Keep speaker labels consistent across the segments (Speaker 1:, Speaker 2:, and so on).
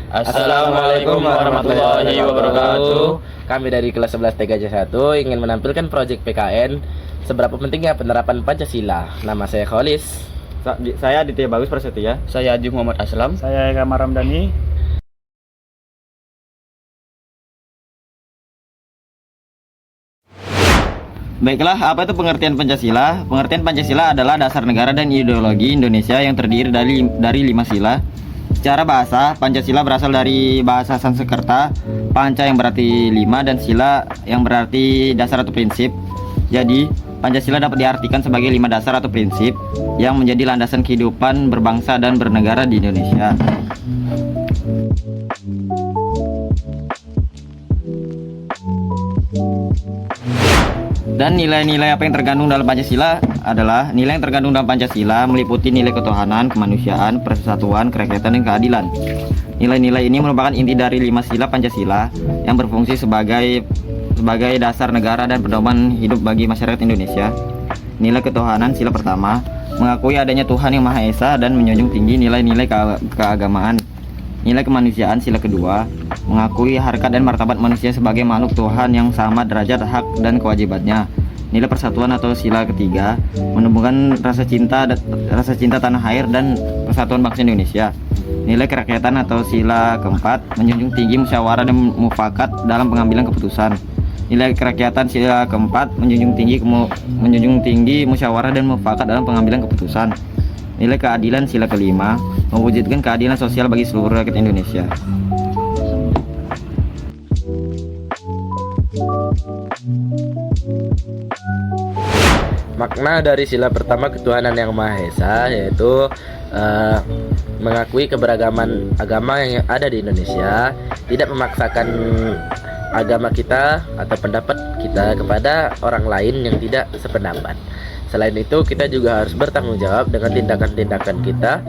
Speaker 1: Assalamualaikum warahmatullahi wabarakatuh. Kami dari kelas 11 TKJ 1 ingin menampilkan proyek PKN seberapa pentingnya penerapan Pancasila. Nama saya Kholis.
Speaker 2: Saya Aditya Bagus Prasetya.
Speaker 3: Saya Adi Muhammad Aslam.
Speaker 4: Saya Eka Ramdhani.
Speaker 2: Baiklah, apa itu pengertian Pancasila? Pengertian Pancasila adalah dasar negara dan ideologi Indonesia yang terdiri dari 5 sila. Secara bahasa, Pancasila berasal dari bahasa Sanskerta, panca yang berarti 5 dan sila yang berarti dasar atau prinsip. Jadi, Pancasila dapat diartikan sebagai 5 dasar atau prinsip yang menjadi landasan kehidupan berbangsa dan bernegara di Indonesia. Dan nilai-nilai apa yang terkandung dalam Pancasila adalah nilai yang terkandung dalam Pancasila meliputi nilai ketuhanan, kemanusiaan, persatuan, kerakyatan, dan keadilan. Nilai-nilai ini merupakan inti dari 5 sila Pancasila yang berfungsi sebagai dasar negara dan pedoman hidup bagi masyarakat Indonesia. Nilai ketuhanan sila pertama mengakui adanya Tuhan yang Maha Esa dan menjunjung tinggi nilai-nilai keagamaan. Nilai kemanusiaan sila kedua mengakui harkat dan martabat manusia sebagai makhluk Tuhan yang sama derajat, hak, dan kewajibannya. Nilai persatuan atau sila ketiga menumbuhkan rasa cinta tanah air dan persatuan bangsa Indonesia. Nilai kerakyatan atau sila keempat menjunjung tinggi musyawarah dan mufakat dalam pengambilan keputusan. Nilai kerakyatan sila keempat menjunjung tinggi musyawarah dan mufakat dalam pengambilan keputusan. Nilai keadilan sila kelima mewujudkan keadilan sosial bagi seluruh rakyat Indonesia.
Speaker 1: Makna dari sila pertama ketuhanan yang Maha Esa yaitu mengakui keberagaman agama yang ada di Indonesia, tidak memaksakan agama kita atau pendapat kita kepada orang lain yang tidak sependapat. Selain itu, kita juga harus bertanggung jawab dengan tindakan-tindakan kita,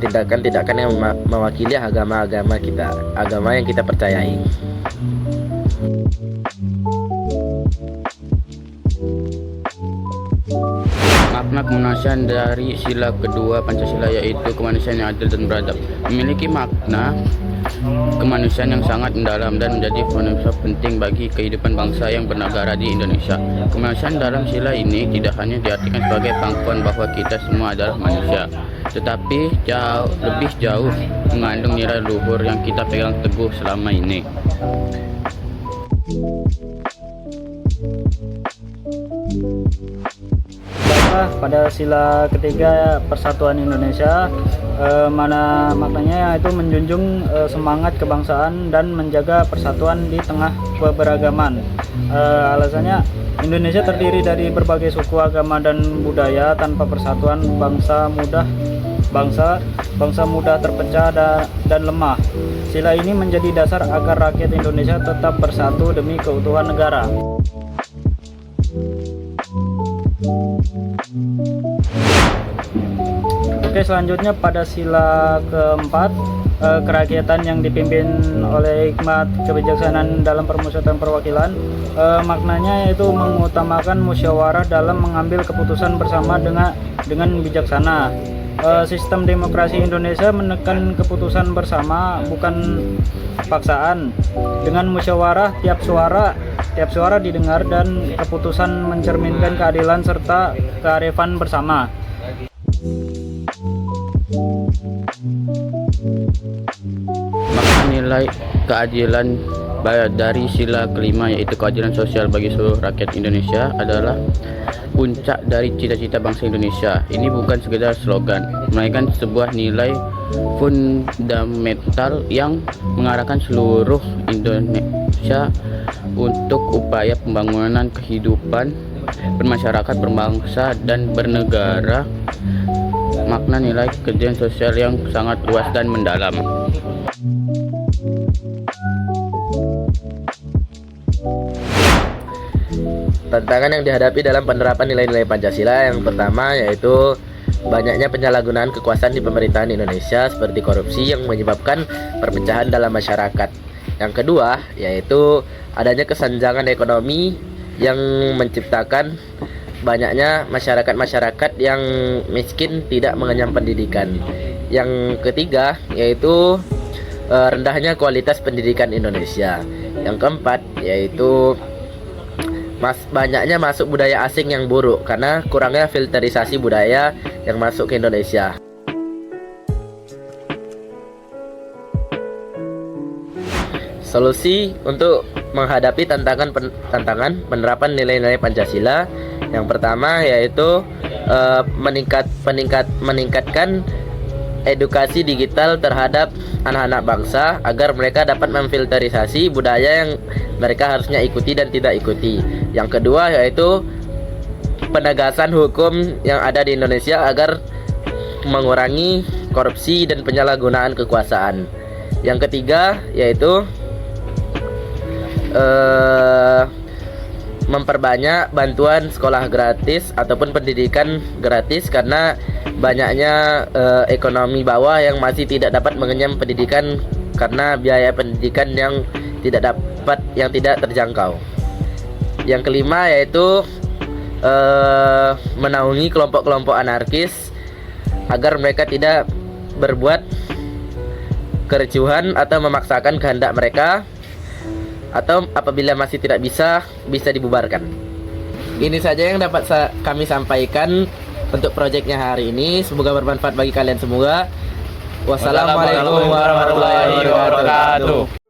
Speaker 1: tindakan-tindakan yang mewakili agama-agama kita, agama yang kita percayai.
Speaker 3: Makna kemanusiaan dari sila kedua Pancasila yaitu kemanusiaan yang adil dan beradab memiliki makna kemanusiaan yang sangat mendalam dan menjadi fondasi penting bagi kehidupan bangsa yang bernegara di Indonesia. Kemanusiaan dalam sila ini tidak hanya diartikan sebagai pengakuan bahwa kita semua adalah manusia, tetapi lebih jauh mengandung nilai luhur yang kita pegang teguh selama ini.
Speaker 4: Pada sila ketiga Persatuan Indonesia, mana maknanya yaitu menjunjung semangat kebangsaan dan menjaga persatuan di tengah keberagaman. Alasannya Indonesia terdiri dari berbagai suku, agama, dan budaya. Tanpa persatuan bangsa mudah terpecah dan lemah. Sila ini menjadi dasar agar rakyat Indonesia tetap bersatu demi keutuhan negara. Oke, selanjutnya pada sila keempat, kerakyatan yang dipimpin oleh hikmat kebijaksanaan dalam permusyawaratan perwakilan. Maknanya yaitu mengutamakan musyawarah dalam mengambil keputusan bersama dengan bijaksana. Sistem demokrasi Indonesia menekan keputusan bersama, bukan paksaan. Dengan musyawarah, tiap suara didengar dan keputusan mencerminkan keadilan serta kearifan bersama.
Speaker 3: Makna nilai keadilan dari sila kelima yaitu keadilan sosial bagi seluruh rakyat Indonesia adalah puncak dari cita-cita bangsa Indonesia. Ini bukan sekedar slogan, melainkan sebuah nilai fundamental yang mengarahkan seluruh Indonesia untuk upaya pembangunan kehidupan bermasyarakat, berbangsa, dan bernegara. Makna nilai keadilan sosial yang sangat luas dan mendalam.
Speaker 1: Tantangan yang dihadapi dalam penerapan nilai-nilai Pancasila yang pertama yaitu banyaknya penyalahgunaan kekuasaan di pemerintahan Indonesia seperti korupsi yang menyebabkan perpecahan dalam masyarakat. Yang kedua yaitu adanya kesenjangan ekonomi yang menciptakan banyaknya masyarakat yang miskin tidak mengenyam pendidikan. Yang ketiga yaitu rendahnya kualitas pendidikan Indonesia. Yang keempat yaitu banyaknya masuk budaya asing yang buruk karena kurangnya filterisasi budaya yang masuk ke Indonesia. Solusi untuk menghadapi tantangan penerapan nilai-nilai Pancasila yang pertama yaitu meningkatkan edukasi digital terhadap anak-anak bangsa agar mereka dapat memfilterisasi budaya yang mereka harusnya ikuti dan tidak ikuti. Yang kedua yaitu penegasan hukum yang ada di Indonesia agar mengurangi korupsi dan penyalahgunaan kekuasaan. Yang ketiga yaitu memperbanyak bantuan sekolah gratis ataupun pendidikan gratis karena banyaknya ekonomi bawah yang masih tidak dapat mengenyam pendidikan karena biaya pendidikan yang tidak terjangkau. Yang kelima yaitu menaungi kelompok-kelompok anarkis agar mereka tidak berbuat kericuhan atau memaksakan kehendak mereka, atau apabila masih tidak bisa dibubarkan. Ini saja yang dapat kami sampaikan untuk proyeknya hari ini. Semoga bermanfaat bagi kalian semua. Wassalamualaikum warahmatullahi wabarakatuh.